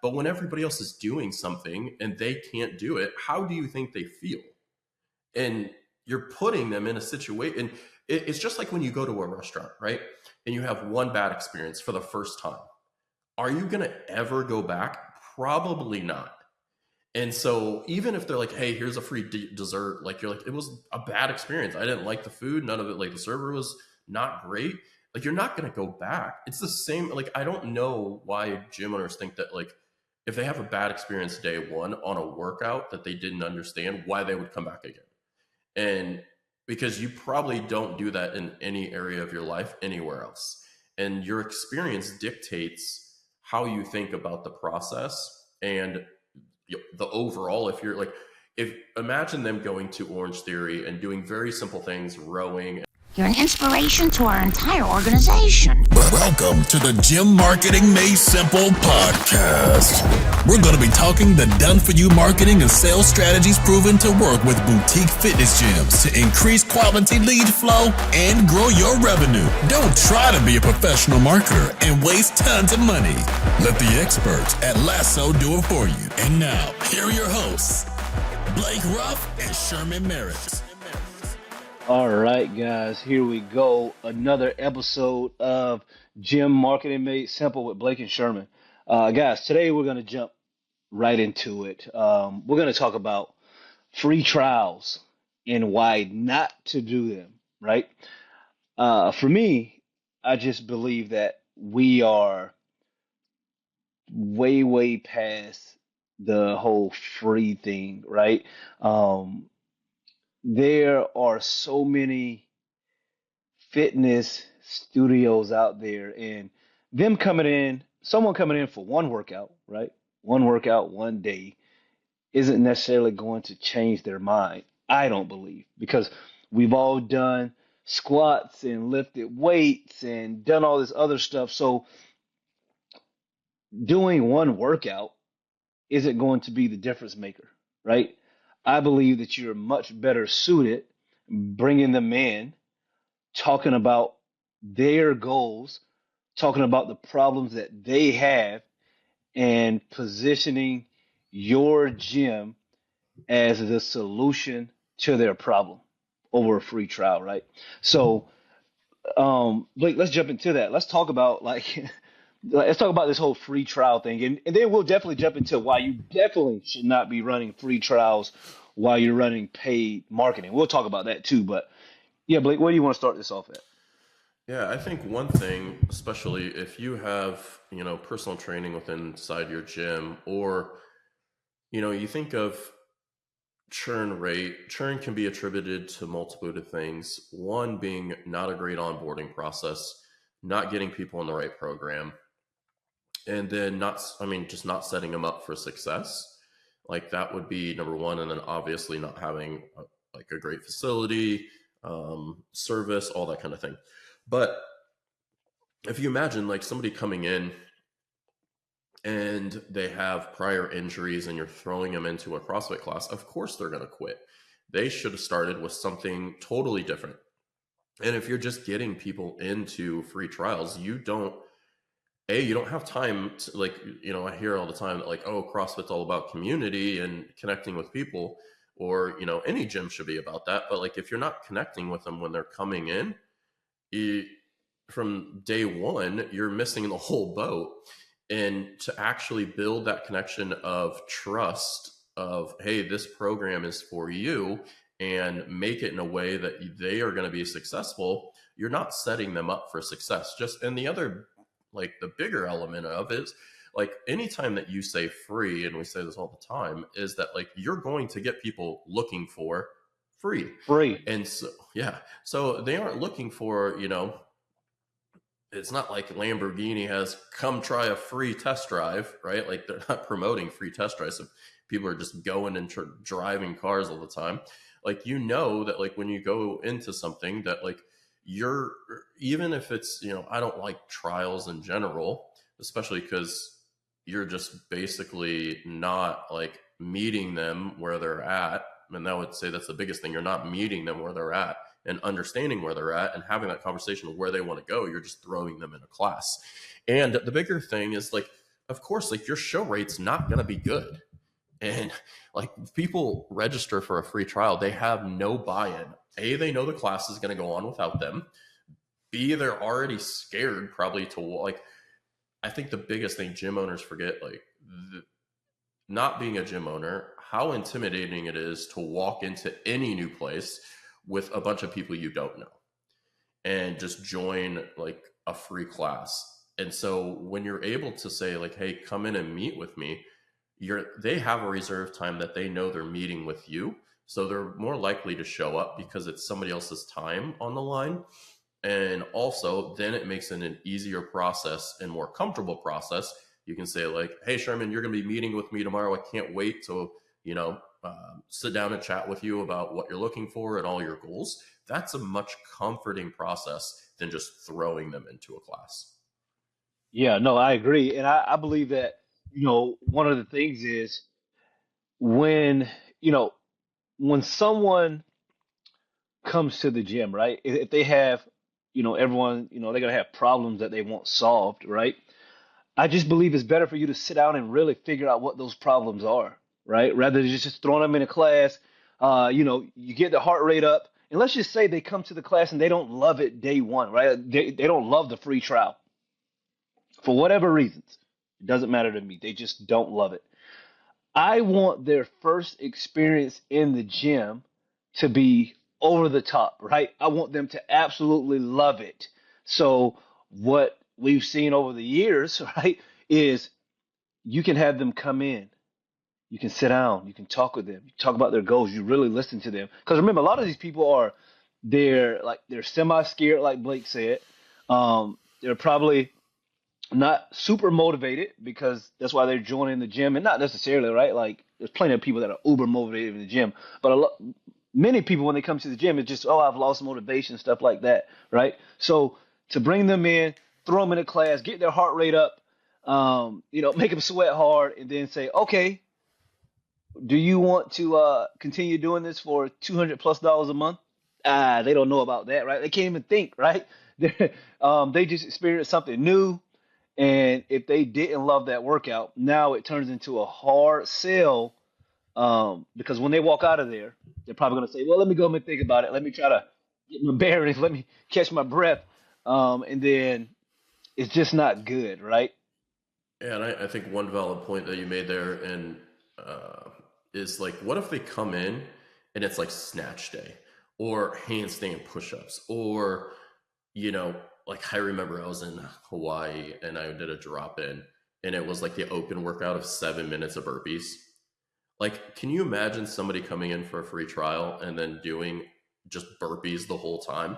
But when everybody else is doing something and they can't do it, how do you think they feel? And you're putting them in a situation. And it's just like when you go to a restaurant, right? And you have one bad experience for the first time. Are you going to ever go back? Probably not. And so even if they're like, hey, here's a free dessert, like you're like, it was a bad experience. I didn't like the food. None of it, like the server was not great. Like you're not going to go back. It's the same. Like, I don't know why gym owners think that like, if they have a bad experience day one on a workout that they didn't understand, why they would come back again. And because you probably don't do that in any area of your life anywhere else. And your experience dictates how you think about the process and the overall. If you're like, if imagine them going to Orange Theory and doing very simple things, rowing. You're an inspiration to our entire organization. Welcome to the Gym Marketing Made Simple podcast. We're going to be talking the done-for-you marketing and sales strategies proven to work with boutique fitness gyms to increase quality lead flow and grow your revenue. Don't try to be a professional marketer and waste tons of money. Let the experts at Lasso do it for you. And now, here are your hosts, Blake Ruff and Sherman Merritt. All right, guys, here we go. Another episode of Gym Marketing Made Simple with Blake and Sherman. Guys, today we're going to jump right into it. We're going to talk about free trials and why not to do them, right? For me, I just believe that we are way past the whole free thing, right? There are so many fitness studios out there, and someone coming in for one workout, right? One workout, one day isn't necessarily going to change their mind. I don't believe, because we've all done squats and lifted weights and done all this other stuff. So doing one workout isn't going to be the difference maker, right? I believe that you're much better suited bringing them in, talking about their goals, talking about the problems that they have, and positioning your gym as the solution to their problem over a free trial, right? So, Blake, let's jump into that. Let's talk about let's talk about this whole free trial thing, and then we'll definitely jump into why you definitely should not be running free trials while you're running paid marketing. We'll talk about that too, but yeah, Blake, where do you want to start this off at? Yeah, I think one thing, especially if you have, personal training inside your gym, or, you think of churn rate. Churn can be attributed to multiple things. One being not a great onboarding process, not getting people in the right program, and then just not setting them up for success. Like that would be number one. And then obviously not having a great facility, service, all that kind of thing. But if you imagine like somebody coming in and they have prior injuries and you're throwing them into a CrossFit class, of course they're going to quit. They should have started with something totally different. And if you're just getting people into free trials, you don't have time to I hear all the time that CrossFit's all about community and connecting with people, or, any gym should be about that. But if you're not connecting with them when they're coming in, from day one, you're missing the whole boat. And to actually build that connection of trust of, hey, this program is for you, and make it in a way that they are going to be successful, you're not setting them up for success. And the other, the bigger element of it is anytime that you say free, and we say this all the time, is that you're going to get people looking for free. And so, yeah, so they aren't looking for, it's not like Lamborghini has come try a free test drive, right? They're not promoting free test drives. So people are just going and driving cars all the time. That when you go into something that you're, even if it's, I don't like trials in general, especially because you're just basically not meeting them where they're at. And I would say that's the biggest thing. You're not meeting them where they're at and understanding where they're at and having that conversation of where they want to go. You're just throwing them in a class. And the bigger thing is of course, like your show rate's not going to be good. And like people register for a free trial, they have no buy-in. A, they know the class is going to go on without them. B, they're already scared probably to like, I think the biggest thing gym owners forget, like not being a gym owner, how intimidating it is to walk into any new place with a bunch of people you don't know and just join like a free class. And so when you're able to say like, hey, come in and meet with me, they have a reserved time that they know they're meeting with you. So they're more likely to show up because it's somebody else's time on the line. And also then it makes it an easier process and more comfortable process. You can say like, hey, Sherman, you're going to be meeting with me tomorrow. I can't wait to, sit down and chat with you about what you're looking for and all your goals. That's a much comforting process than just throwing them into a class. Yeah, no, I agree. And I believe that, one of the things is when, when someone comes to the gym, right? If they have, everyone, they're going to have problems that they want solved, right? I just believe it's better for you to sit down and really figure out what those problems are, right? Rather than just throwing them in a class. You get the heart rate up. And let's just say they come to the class and they don't love it day one, right? They don't love the free trial for whatever reasons. It doesn't matter to me. They just don't love it. I want their first experience in the gym to be over the top, right? I want them to absolutely love it. So what we've seen over the years, right, is you can have them come in, you can sit down, you can talk with them, you talk about their goals, you really listen to them. Because remember, a lot of these people they're semi-scared, like Blake said. They're probably not super motivated because that's why they're joining the gym, and not necessarily, right? Like there's plenty of people that are uber motivated in the gym, but many people when they come to the gym, it's just, oh, I've lost motivation, stuff like that, right? So to bring them in, throw them in a class, get their heart rate up, make them sweat hard, and then say, okay, do you want to continue doing this for $200+ a month? They don't know about that, right? They can't even think, right? They just experienced something new. And if they didn't love that workout, now it turns into a hard sell, because when they walk out of there, they're probably going to say, well, let me go and think about it. Let me try to get my bearings. Let me catch my breath. And then it's just not good, right? Yeah, and I think one valid point that you made there and is like, what if they come in and it's like snatch day or handstand push-ups or, like I remember I was in Hawaii and I did a drop in and it was like the open workout of 7 minutes of burpees. Like, can you imagine somebody coming in for a free trial and then doing just burpees the whole time?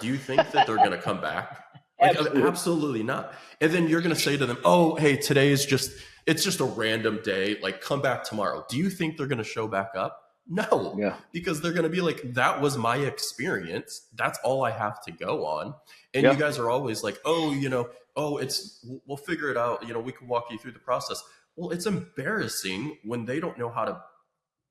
Do you think that they're going to come back? Like, absolutely not. And then you're going to say to them, oh, hey, it's just a random day. Like, come back tomorrow. Do you think they're going to show back up? No, Yeah. because they're going to be like, that was my experience. That's all I have to go on. And Yeah. you guys are always like, oh, we'll figure it out. We can walk you through the process. Well, it's embarrassing when they don't know how to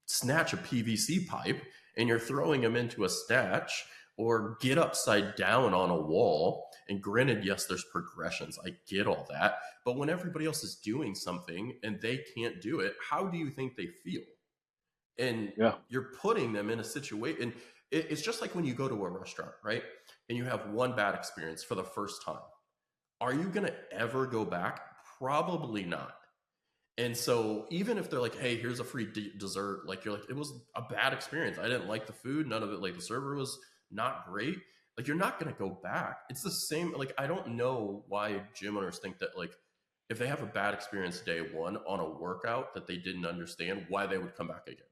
snatch a PVC pipe and you're throwing them into a snatch or get upside down on a wall. And granted, yes, there's progressions. I get all that. But when everybody else is doing something and they can't do it, how do you think they feel? And Yeah. you're putting them in a situation. And it's just like when you go to a restaurant, right? And you have one bad experience for the first time. Are you going to ever go back? Probably not. And so even if they're like, hey, here's a free dessert, like you're like, it was a bad experience. I didn't like the food. None of it, like the server was not great. Like you're not going to go back. It's the same. Like, I don't know why gym owners think that like, if they have a bad experience day one on a workout that they didn't understand, why they would come back again.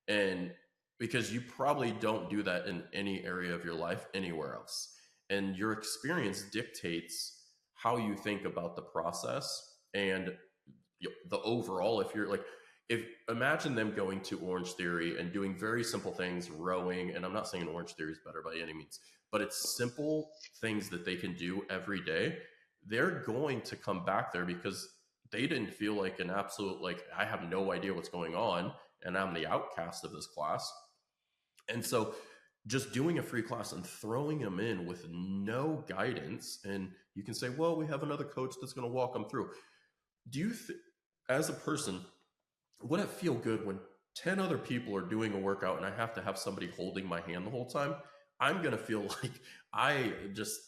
And because you probably don't do that in any area of your life anywhere else. And your experience dictates how you think about the process and the overall. If imagine them going to Orange Theory and doing very simple things, rowing, and I'm not saying Orange Theory is better by any means, but it's simple things that they can do every day. They're going to come back there because they didn't feel like an absolute, like, I have no idea what's going on and I'm the outcast of this class. And so just doing a free class and throwing them in with no guidance, and you can say, well, we have another coach that's going to walk them through. do you, as a person, would it feel good when 10 other people are doing a workout and I have to have somebody holding my hand the whole time? I'm going to feel like I just,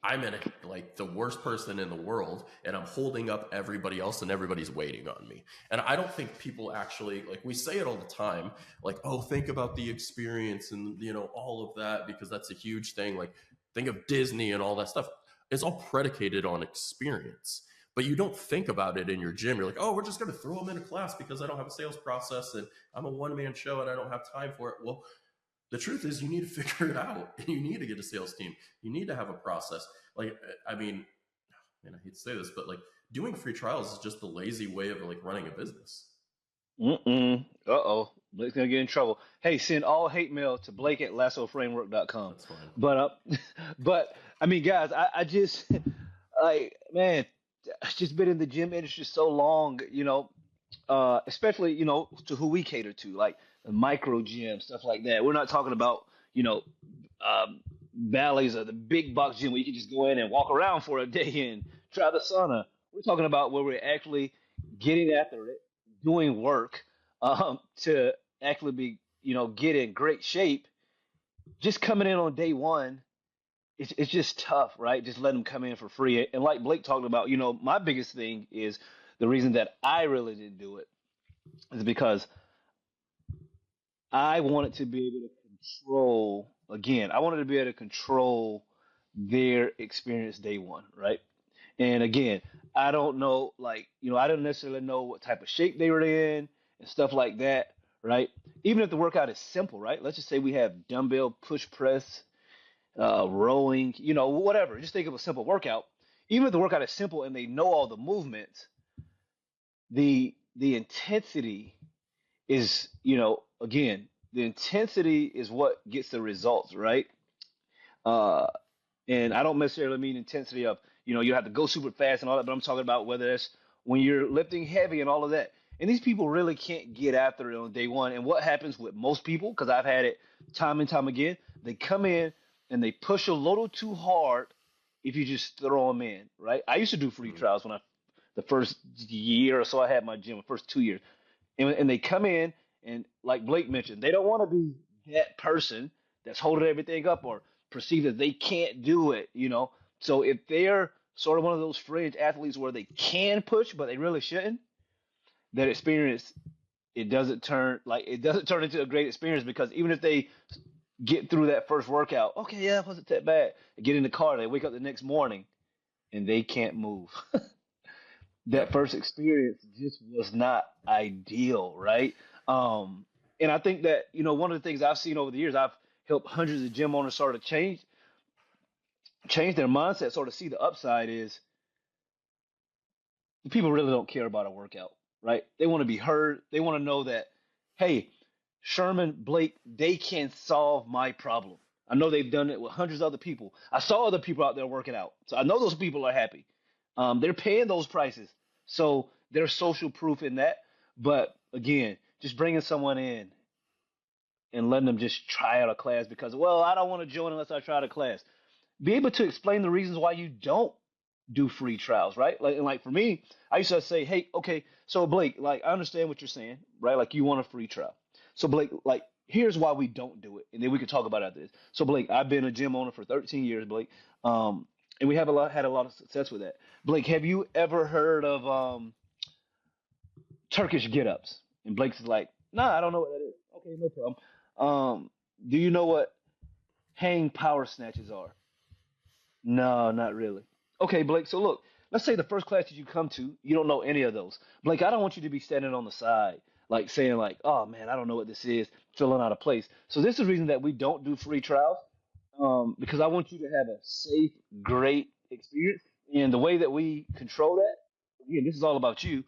I'm in like the worst person in the world and I'm holding up everybody else and everybody's waiting on me. And I don't think people actually, like, we say it all the time, like, oh, think about the experience and, all of that, because that's a huge thing. Like, think of Disney and all that stuff. It's all predicated on experience, but you don't think about it in your gym. You're like, oh, we're just going to throw them in a class because I don't have a sales process and I'm a one-man show and I don't have time for it. Well, the truth is you need to figure it out and you need to get a sales team. You need to have a process. Like, I mean, and I hate to say this, but like doing free trials is just the lazy way of like running a business. Uh-oh. Blake's gonna get in trouble. Hey, send all hate mail to Blake@lassoframework.com. That's fine. But but I mean, guys, I just like, man, I've just been in the gym industry so long, especially, to who we cater to, like the micro gym, stuff like that. We're not talking about, valleys or the big box gym where you can just go in and walk around for a day and try the sauna. We're talking about where we're actually getting after it, doing work, to actually be, get in great shape. Just coming in on day one, it's just tough, right? Just let them come in for free. And like Blake talked about, my biggest thing is the reason that I really didn't do it is because I wanted to be able to control, again, I wanted to be able to control their experience day one, right? And again, I don't know, like, I don't necessarily know what type of shape they were in and stuff like that, right? Even if the workout is simple, right? Let's just say we have dumbbell push press, rowing, whatever. Just think of a simple workout. Even if the workout is simple and they know all the movements, the intensity is, again, the intensity is what gets the results, right? Uh, and I don't necessarily mean intensity of, you have to go super fast and all that, but I'm talking about whether it's when you're lifting heavy and all of that. And these people really can't get after it on day one. And what happens with most people, because I've had it time and time again, they come in and they push a little too hard if you just throw them in, right? I used to do free trials the first year or so I had my gym, the first 2 years. And they come in and, like Blake mentioned, they don't want to be that person that's holding everything up or perceive that they can't do it. So if they're sort of one of those fringe athletes where they can push, but they really shouldn't, that experience, it doesn't turn into a great experience, because even if they get through that first workout, okay, yeah, it wasn't that bad. They get in the car, they wake up the next morning and they can't move. That Yep. first experience just was not ideal, right? And I think that, one of the things I've seen over the years, I've helped hundreds of gym owners sort of change their mindset, sort of see the upside is people really don't care about a workout, right? They want to be heard. They want to know that, hey, Sherman, Blake, they can solve my problem. I know they've done it with hundreds of other people. I saw other people out there working out, so I know those people are happy. They're paying those prices, so there's social proof in that. But again, just bringing someone in and letting them just try out a class because, well, I don't want to join unless I try out a class. Be able to explain the reasons why you don't do free trials, right? Like for me, I used to say, hey, okay, so Blake, like I understand what you're saying, right? Like you want a free trial. So Blake, like here's why we don't do it, and then we could talk about it after this. So Blake, I've been a gym owner for 13 years, Blake, and we have had a lot of success with that. Blake, have you ever heard of Turkish get-ups? And Blake's like, nah, I don't know what that is. Okay, no problem. Do you know what hang power snatches are? No, not really. Okay, Blake. So look, let's say the first class that you come to, you don't know any of those. Blake, I don't want you to be standing on the side, like saying like, "Oh man, I don't know what this is," filling out a place. So this is the reason that we don't do free trials, because I want you to have a safe, great experience. And the way that we control that, again, this is all about you.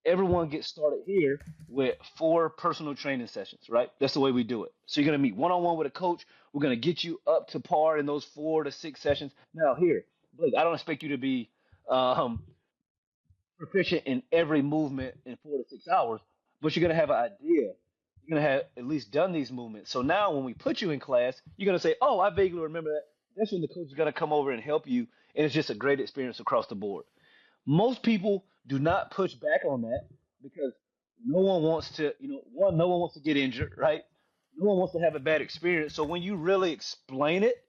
Everyone gets started here with 4 personal training sessions, right? That's the way we do it. So you're going to meet one-on-one with a coach. We're going to get you up to par in those 4 to 6 sessions. Now, here, Blake, I don't expect you to be um, proficient in every movement in 4 to 6 hours, but you're going to have an idea. You're going to have at least done these movements. So now when we put you in class, you're going to say, oh, I vaguely remember that. That's when the coach is going to come over and help you, and it's just a great experience across the board. Most people do not push back on that because no one wants to, one, no one wants to get injured, right? No one wants to have a bad experience. So when you really explain it,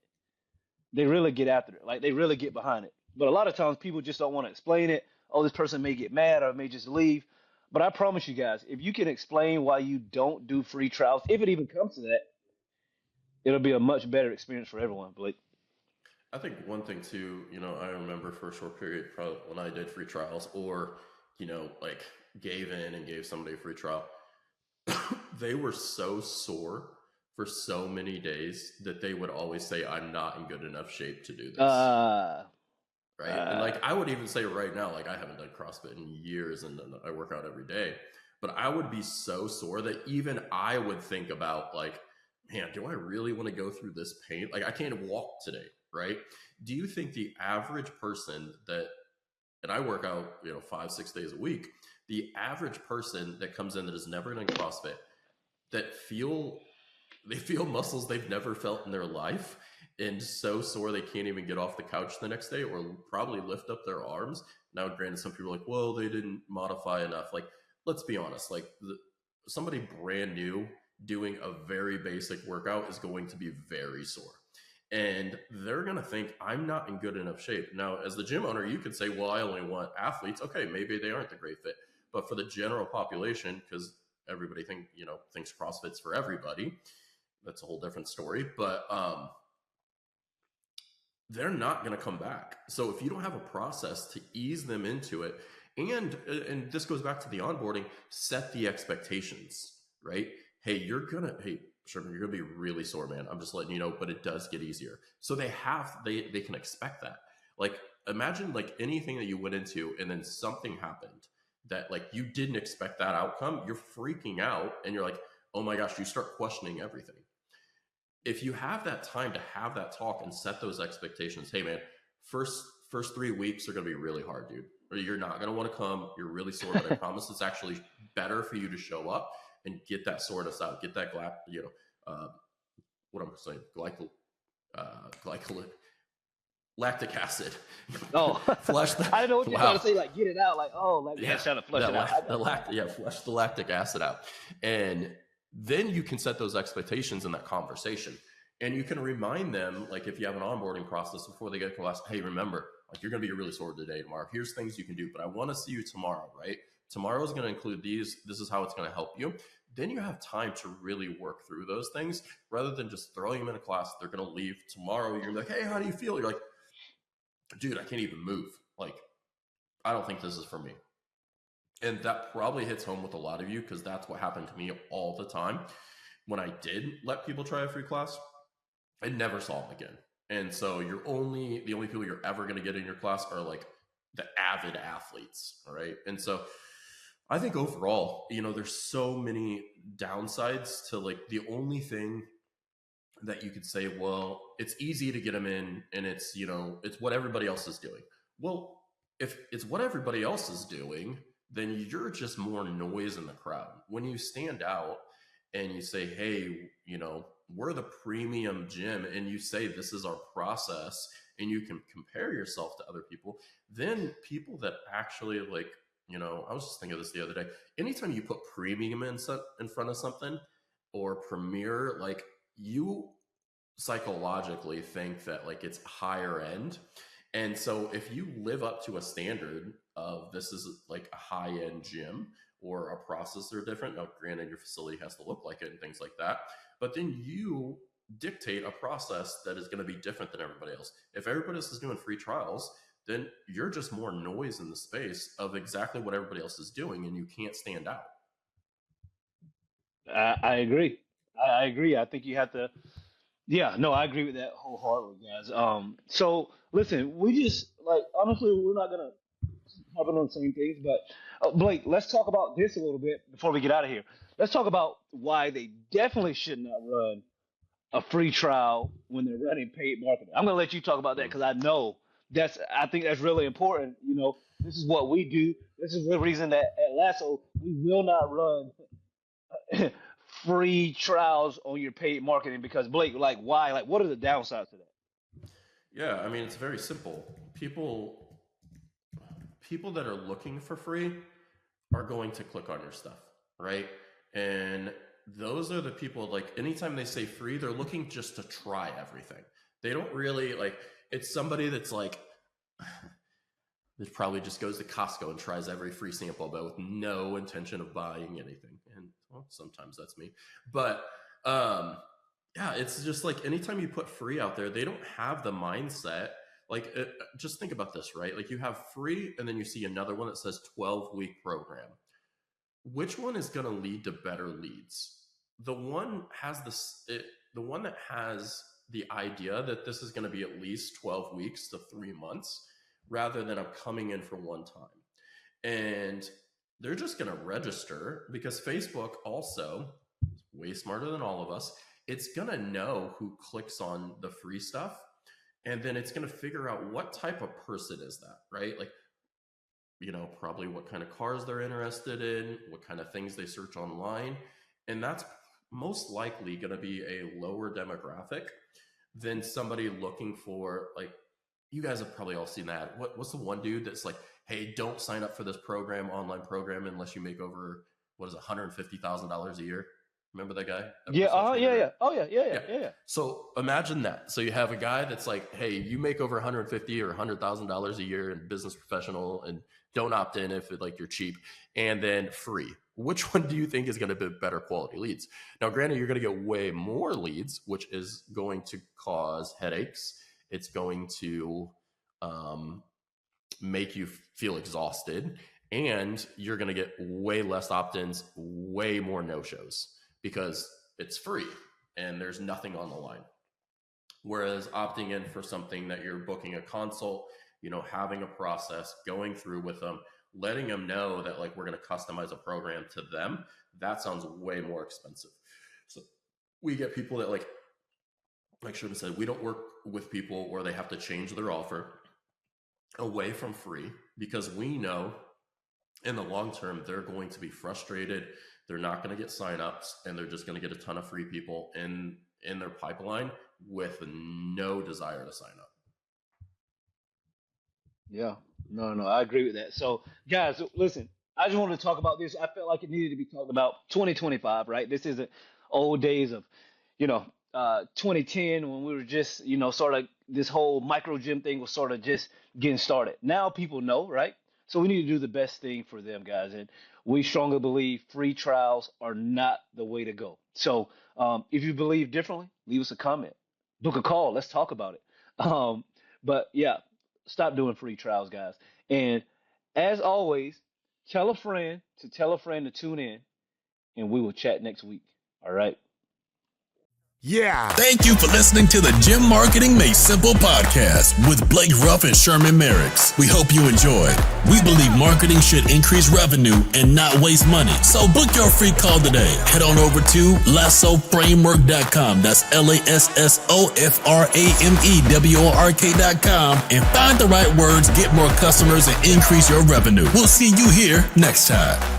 they really get after it. Like they really get behind it. But a lot of times people just don't want to explain it. Oh, this person may get mad or may just leave. But I promise you guys, if you can explain why you don't do free trials, if it even comes to that, it'll be a much better experience for everyone, Blake. I think one thing too, I remember for a short period, probably when I did free trials or, like gave in and gave somebody a free trial, they were so sore for so many days that they would always say, I'm not in good enough shape to do this. Right. And like, I would even say right now, like I haven't done CrossFit in years and I work out every day, but I would be so sore that even I would think about like, man, do I really want to go through this pain? Like I can't walk today. Right. Do you think the average person and I work out, 5-6 days a week, the average person that comes in that has never done CrossFit, that they feel muscles they've never felt in their life and so sore they can't even get off the couch the next day or probably lift up their arms. Now, granted, some people are like, well, they didn't modify enough. Like, let's be honest, like somebody brand new doing a very basic workout is going to be very sore. And they're going to think, I'm not in good enough shape. Now, as the gym owner, you could say, well, I only want athletes. Okay, maybe they aren't the great fit. But for the general population, because everybody thinks CrossFit's for everybody, that's a whole different story. But they're not going to come back. So if you don't have a process to ease them into it, and this goes back to the onboarding, set the expectations, right? Hey, Sherman, you're gonna be really sore, man. I'm just letting you know, but it does get easier. So they can expect that. Like imagine like anything that you went into and then something happened that like you didn't expect that outcome. You're freaking out and you're like, oh my gosh, you start questioning everything. If you have that time to have that talk and set those expectations, hey man, first 3 weeks are gonna be really hard, dude. Or you're not gonna want to come. You're really sore, but I promise it's actually better for you to show up and get that soreness out, get that what I'm saying, lactic acid. Oh, Flush the, I didn't know what you're trying to say. Like, get it out. Like, oh, like yeah, trying to flush it out. Flush the lactic acid out, and then you can set those expectations in that conversation, and you can remind them, like if you have an onboarding process before they get to class, hey, remember, like you're gonna be really sore today, tomorrow. Here's things you can do, but I want to see you tomorrow, right? Tomorrow is going to include these. This is how it's going to help you. Then you have time to really work through those things rather than just throwing them in a class. They're going to leave tomorrow. You're like, hey, how do you feel? You're like, dude, I can't even move. Like, I don't think this is for me. And that probably hits home with a lot of you because that's what happened to me all the time. When I did let people try a free class, I never saw them again. And so the only people you're ever going to get in your class are like the avid athletes. All right. And so I think overall, there's so many downsides to like the only thing that you could say, well, it's easy to get them in and it's what everybody else is doing. Well, if it's what everybody else is doing, then you're just more noise in the crowd. When you stand out and you say, hey, we're the premium gym and you say this is our process and you can compare yourself to other people, then people that actually like, I was just thinking of this the other day. Anytime you put premium in front of something or premier, like you psychologically think that like it's higher end. And so if you live up to a standard of this is like a high end gym or a process are different, now granted your facility has to look like it and things like that, but then you dictate a process that is going to be different than everybody else. If everybody else is doing free trials, then you're just more noise in the space of exactly what everybody else is doing and you can't stand out. I agree. I agree. I think you have to. Yeah, no, I agree with that wholeheartedly, guys. So listen, we just like honestly, we're not gonna hop on the same things, but Blake, let's talk about this a little bit before we get out of here. Let's talk about why they definitely should not run a free trial when they're running paid marketing. I'm gonna let you talk about that because I think that's really important. This is what we do. This is the reason that at Lasso we will not run free trials on your paid marketing because Blake, like why? Like what are the downsides to that? Yeah, I mean it's very simple. people that are looking for free are going to click on your stuff, right? And those are the people, like, anytime they say free, they're looking just to try everything. They don't really, like, it's somebody that's like, that probably just goes to Costco and tries every free sample, but with no intention of buying anything. And well, sometimes that's me. But yeah, it's just like anytime you put free out there, they don't have the mindset. Like, just think about this, right? Like, you have free, and then you see another one that says 12-week program. Which one is going to lead to better leads? The one that has the idea that this is going to be at least 12 weeks to 3 months, rather than I'm coming in for one time. And they're just going to register, because Facebook also is way smarter than all of us. It's going to know who clicks on the free stuff. And then it's going to figure out what type of person is that, right? Like, you know, probably what kind of cars they're interested in, what kind of things they search online. And that's most likely going to be a lower demographic than somebody looking for, like, you guys have probably all seen that. What's the one dude that's like, hey, don't sign up for this online program unless you make over, $150,000 a year? Remember that guy? Yeah. Oh, yeah. Oh, yeah. So imagine that. So you have a guy that's like, hey, you make over $150,000 or $100,000 a year in business professional, and don't opt in if you're cheap, and then free. Which one do you think is going to be better quality leads? Now, granted, you're going to get way more leads, which is going to cause headaches. It's going to make you feel exhausted, and you're going to get way less opt-ins, way more no-shows, because it's free and there's nothing on the line. Whereas opting in for something that you're booking a consult, having a process, going through with them, letting them know that, like, we're going to customize a program to them, that sounds way more expensive. So we get people that, like Sherman said, we don't work with people where they have to change their offer away from free, because we know in the long term, they're going to be frustrated. They're not going to get signups, and they're just going to get a ton of free people in their pipeline with no desire to sign up. Yeah, no, I agree with that. So, guys, listen, I just wanted to talk about this. I felt like it needed to be talked about. 2025, right? This isn't old days of, 2010, when we were just, sort of this whole micro gym thing was sort of just getting started. Now people know, right? So we need to do the best thing for them, guys. And we strongly believe free trials are not the way to go. So if you believe differently, leave us a comment, book a call. Let's talk about it. But yeah, stop doing free trials, guys. And as always, tell a friend to tune in, and we will chat next week. All right. Yeah. Thank you for listening to the Gym Marketing Made Simple podcast with Blake Ruff and Sherman Merricks. We hope you enjoyed. We believe marketing should increase revenue and not waste money. So book your free call today. Head on over to lassoframework.com. That's lassoframework.com, and find the right words, get more customers, and increase your revenue. We'll see you here next time.